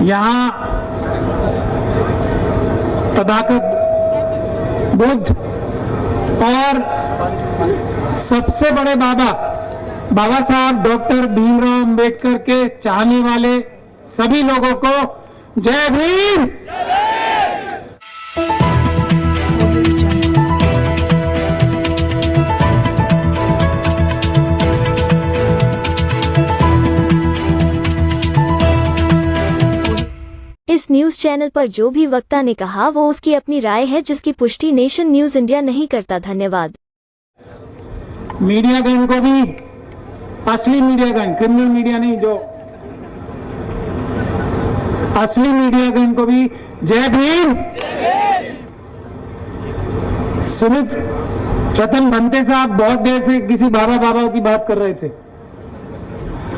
यहाँ तथागत बुद्ध और सबसे बड़े बाबा साहब डॉक्टर भीमराव अंबेडकर के चाहने वाले सभी लोगों को जय भीम। इस न्यूज चैनल पर जो भी वक्ता ने कहा वो उसकी अपनी राय है, जिसकी पुष्टि नेशन न्यूज इंडिया नहीं करता। धन्यवाद। मीडियागण को भी, असली मीडियागण, क्रिमिनल मीडिया नहीं, जो असली मीडियागण को भी जय भीम। सुमित रतन भंते साहब बहुत देर से किसी बाबा की बात कर रहे थे।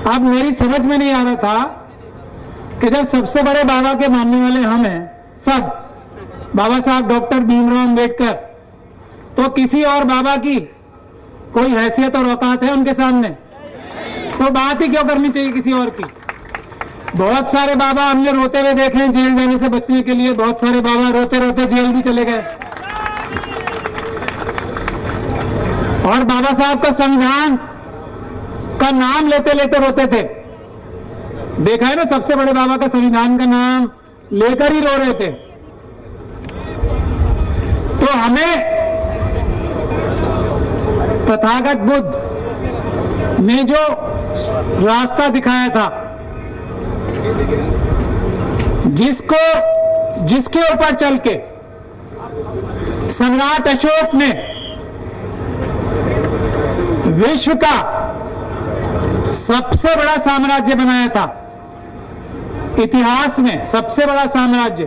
अब मेरी समझ में नहीं आ रहा था कि जब सबसे बड़े बाबा के मानने वाले हम हैं सब, बाबा साहब डॉक्टर भीमराव अंबेडकर, तो किसी और बाबा की कोई हैसियत और औकात है उनके सामने? तो बात ही क्यों करनी चाहिए किसी और की? बहुत सारे बाबा हमने रोते हुए देखे हैं जेल जाने से बचने के लिए। बहुत सारे बाबा रोते रोते जेल भी चले गए। और बाबा साहब का संविधान का नाम लेते लेते रोते थे। देखा है ना, सबसे बड़े बाबा का संविधान का नाम लेकर ही रो रहे थे। तो हमें तथागत बुद्ध ने जो रास्ता दिखाया था, जिसके ऊपर चल के सम्राट अशोक ने विश्व का सबसे बड़ा साम्राज्य बनाया था, इतिहास में सबसे बड़ा साम्राज्य।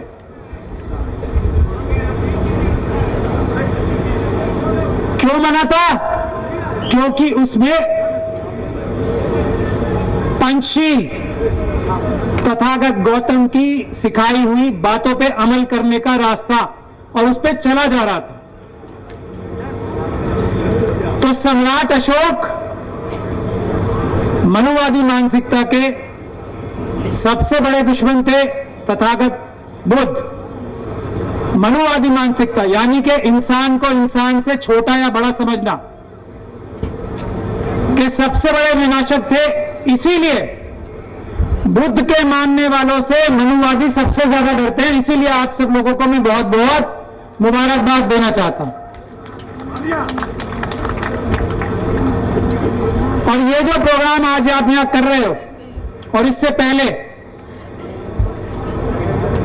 क्यों बना था? क्योंकि उसमें पंचशील तथागत गौतम की सिखाई हुई बातों पे अमल करने का रास्ता और उस पे चला जा रहा था। तो सम्राट अशोक मनुवादी मानसिकता के सबसे बड़े दुश्मन थे। तथागत बुद्ध मनुवादी मानसिकता, यानी कि इंसान को इंसान से छोटा या बड़ा समझना, के सबसे बड़े विनाशक थे। इसीलिए बुद्ध के मानने वालों से मनुवादी सबसे ज्यादा डरते हैं। इसीलिए आप सब लोगों को मैं बहुत बहुत मुबारकबाद देना चाहता हूं। और ये जो प्रोग्राम आज आप यहां कर रहे हो, और इससे पहले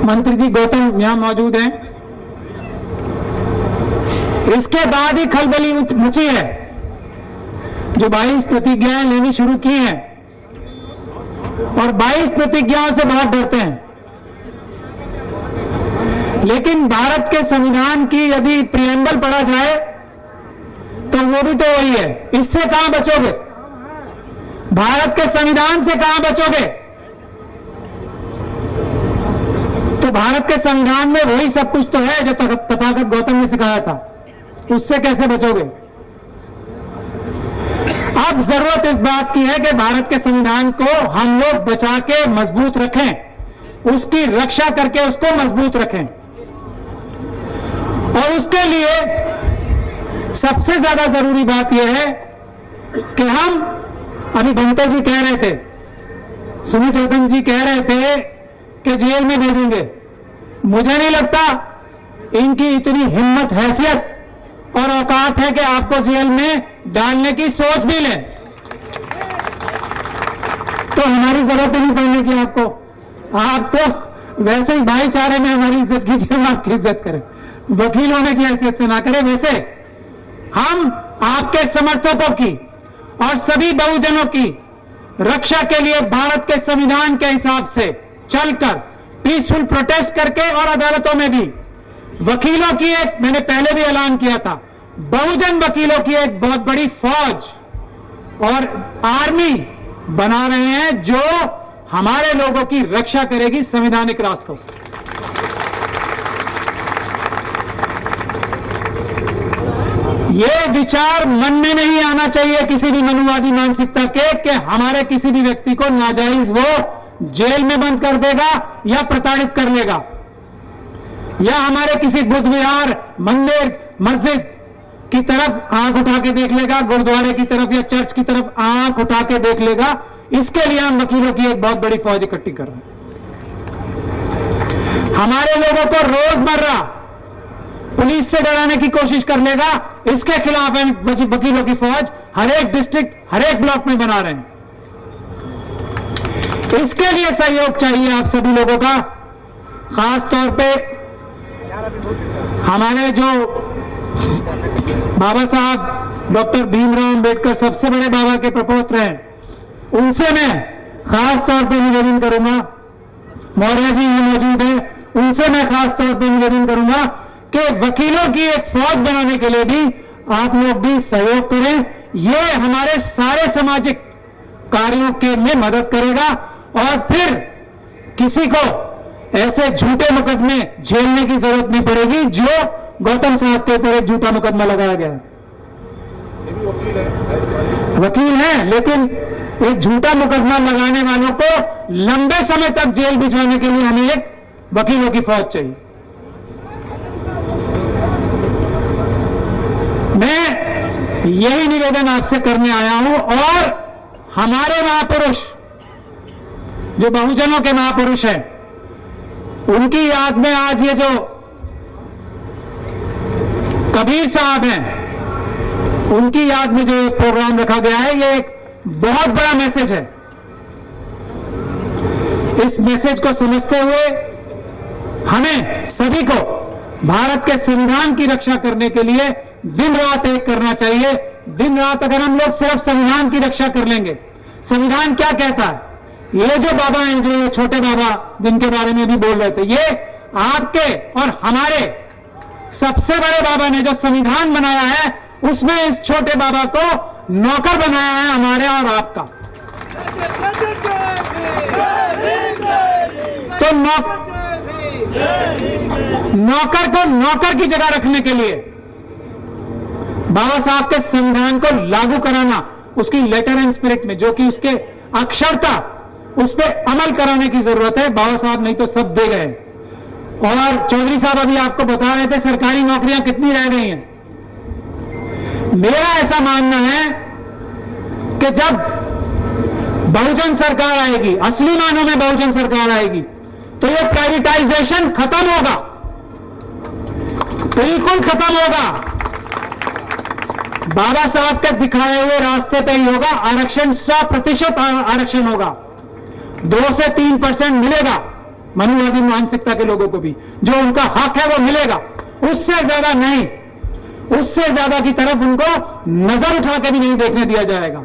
मंत्री जी गौतम यहां मौजूद हैं, इसके बाद ही खलबली मची है। जो 22 प्रतिज्ञाएं लेनी शुरू की हैं, और 22 प्रतिज्ञाओं से बहुत डरते हैं। लेकिन भारत के संविधान की यदि प्रियम्बल पढ़ा जाए तो वो भी तो वही है। इससे कहां बचोगे? भारत के संविधान से कहां बचोगे? तो भारत के संविधान में वही सब कुछ तो है जो तथागत गौतम ने सिखाया था। उससे कैसे बचोगे? अब जरूरत इस बात की है कि भारत के संविधान को हम लोग बचा के मजबूत रखें, उसकी रक्षा करके उसको मजबूत रखें। और उसके लिए सबसे ज्यादा जरूरी बात यह है कि हम, अभी भंते जी कह रहे थे, सुमित रतन जी कह रहे थे कि जेल में भेजेंगे। मुझे नहीं लगता इनकी इतनी हिम्मत, हैसियत और औकात है कि आपको जेल में डालने की सोच भी लें। तो हमारी जरूरत नहीं पड़ने की आपको। आप तो वैसे ही भाईचारे में हमारी इज्जत कीजिए, हम आपकी इज्जत करें, वकील होने की हैसियत से ना करें। वैसे हम आपके समर्थकों की और सभी बहुजनों की रक्षा के लिए भारत के संविधान के हिसाब से चलकर पीसफुल प्रोटेस्ट करके, और अदालतों में भी वकीलों की एक, मैंने पहले भी ऐलान किया था, बहुजन वकीलों की एक बहुत बड़ी फौज और आर्मी बना रहे हैं जो हमारे लोगों की रक्षा करेगी संवैधानिक रास्तों से। ये विचार मन में नहीं आना चाहिए किसी भी मनुवादी मानसिकता के कि हमारे किसी भी व्यक्ति को नाजायज वो जेल में बंद कर देगा या प्रताड़ित कर लेगा, या हमारे किसी बुद्ध विहार, मंदिर, मस्जिद की तरफ आंख उठा के देख लेगा, गुरुद्वारे की तरफ या चर्च की तरफ आंख उठा के देख लेगा। इसके लिए हम वकीलों की एक बहुत बड़ी फौज इकट्ठी कर रहे हैं। हमारे लोगों को रोजमर्रा पुलिस से डराने की कोशिश कर लेगा, इसके खिलाफ हम वकीलों की फौज हर एक डिस्ट्रिक्ट, हर एक ब्लॉक में बना रहे हैं। इसके लिए सहयोग चाहिए आप सभी लोगों का, खास तौर पे हमारे जो बाबा साहब डॉक्टर भीमराव अंबेडकर सबसे बड़े बाबा के प्रपौत्र हैं, उनसे मैं खास तौर पे निवेदन करूंगा, मौर्य जी ये मौजूद हैं, उनसे मैं खास तौर पे निवेदन करूंगा कि वकीलों की एक फौज बनाने के लिए भी आप लोग भी सहयोग करें। ये हमारे सारे सामाजिक कार्यों के में मदद करेगा और फिर किसी को ऐसे झूठे मुकदमे झेलने की जरूरत नहीं पड़ेगी जो गौतम साहब के ऊपर एक झूठा मुकदमा लगाया गया। वकील हैं, लेकिन एक झूठा मुकदमा लगाने वालों को लंबे समय तक जेल भिजवाने के लिए हमें एक वकीलों की फौज चाहिए। मैं यही निवेदन आपसे करने आया हूं और हमारे महापुरुष जो बहुजनों के महापुरुष हैं, उनकी याद में आज ये जो कबीर साहब हैं, उनकी याद में जो प्रोग्राम रखा गया है, ये एक बहुत बड़ा मैसेज है। इस मैसेज को समझते हुए हमें सभी को भारत के संविधान की रक्षा करने के लिए दिन रात एक करना चाहिए। दिन रात अगर हम लोग सिर्फ संविधान की रक्षा कर लेंगे, संविधान क्या कहता है, ये जो बाबा हैं, जो छोटे बाबा जिनके बारे में भी बोल रहे थे, ये आपके और हमारे सबसे बड़े बाबा ने जो संविधान बनाया है, उसमें इस छोटे बाबा को नौकर बनाया है हमारे और आपका। तो नौकर को नौकर की जगह रखने के लिए बाबा साहब के संविधान को लागू कराना, उसकी लेटर एंड स्पिरिट में, जो कि उसके अक्षरता, उस पर अमल कराने की जरूरत है। बाबा साहब नहीं तो सब दे गए। और चौधरी साहब अभी आपको बता रहे थे सरकारी नौकरियां कितनी रह गई हैं। मेरा ऐसा मानना है कि जब बहुजन सरकार आएगी, असली मानों में बहुजन सरकार आएगी, तो ये प्राइवेटाइजेशन खत्म होगा, बिल्कुल खत्म होगा। बाबा साहब के दिखाए हुए रास्ते पे ही होगा। आरक्षण 100% आरक्षण होगा, 2 से 3% मिलेगा मनुवादी मानसिकता के लोगों को भी, जो उनका हक है वो मिलेगा, उससे ज्यादा नहीं। उससे ज्यादा की तरफ उनको नजर उठा के भी नहीं देखने दिया जाएगा।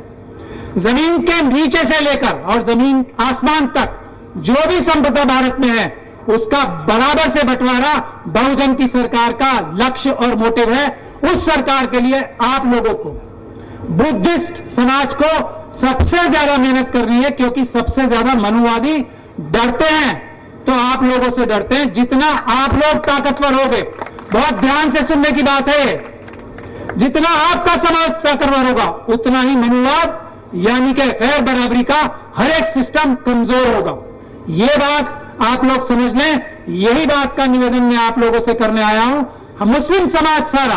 जमीन के नीचे से लेकर और जमीन आसमान तक जो भी संपदा भारत में है, उसका बराबर से बंटवारा बहुजन की सरकार का लक्ष्य और मोटिव है। उस सरकार के लिए आप लोगों को, बुद्धिस्ट समाज को सबसे ज्यादा मेहनत करनी है, क्योंकि सबसे ज्यादा मनुवादी डरते हैं तो आप लोगों से डरते हैं। जितना आप लोग ताकतवर होंगे, बहुत ध्यान से सुनने की बात है, जितना आपका समाज ताकतवर होगा, उतना ही मनुवाद यानी कि गैर बराबरी का हर एक सिस्टम कमजोर होगा। ये बात आप लोग समझ लें। यही बात का निवेदन मैं आप लोगों से करने आया हूं। हम मुस्लिम समाज सारा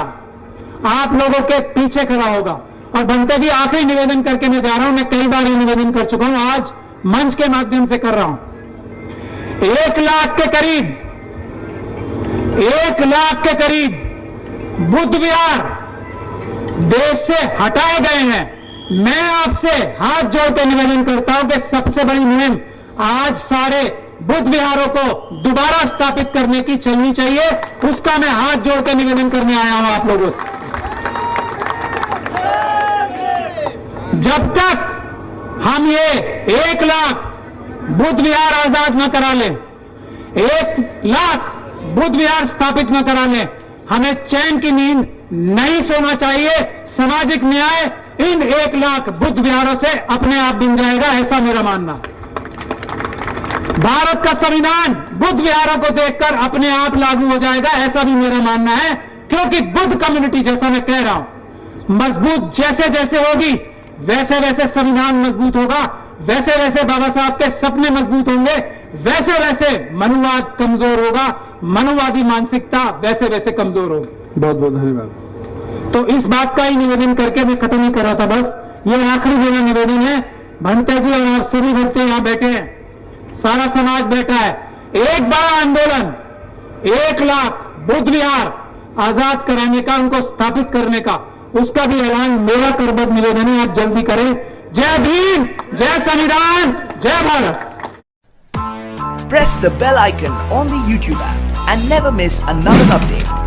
आप लोगों के पीछे खड़ा होगा। और बनते जी, आखिरी निवेदन करके मैं जा रहा हूं। मैं कई बार ये निवेदन कर चुका हूं, आज मंच के माध्यम से कर रहा हूं। 1 लाख के करीब, 1 लाख के करीब बुद्ध विहार देश से हटाए गए हैं। मैं आपसे हाथ जोड़ के निवेदन करता हूं कि सबसे बड़ी मुहिम आज सारे बुद्ध विहारों को दोबारा स्थापित करने की चलनी चाहिए। उसका मैं हाथ जोड़ के निवेदन करने आया हूं आप लोगों से। जब तक हम ये 1 लाख बुद्ध विहार आजाद न करा लें, 1 लाख बुद्ध विहार स्थापित न करा लें, हमें चैन की नींद नहीं सोना चाहिए। सामाजिक न्याय इन 1 लाख बुद्ध विहारों से अपने आप बन जाएगा, ऐसा मेरा मानना। भारत का संविधान बुद्ध विहारों को देखकर अपने आप लागू हो जाएगा, ऐसा भी मेरा मानना है। क्योंकि बुद्ध कम्युनिटी, जैसा मैं कह रहा हूं, मजबूत जैसे जैसे होगी, वैसे वैसे संविधान मजबूत होगा। वैसे वैसे बाबा साहब के सपने मजबूत होंगे, वैसे वैसे मनुवाद कमजोर होगा, मनुवादी मानसिकता वैसे वैसे कमजोर होगी। बहुत बहुत धन्यवाद। तो इस बात का ही निवेदन करके मैं खत्म ही कर रहा था। बस ये आखिरी मेरा निवेदन है। भंटा जी और आप सभी भक्त यहाँ बैठे हैं, सारा समाज बैठा है। एक बड़ा आंदोलन 1 लाख बुद्ध विहार आजाद कराने का, उनको स्थापित करने का, उसका भी ऐलान मेरा करबद्ध निवेदन है, आप जल्दी करें। जय भीम, जय संविधान, जय Bharat. Press the bell icon on the YouTube app and never miss another update.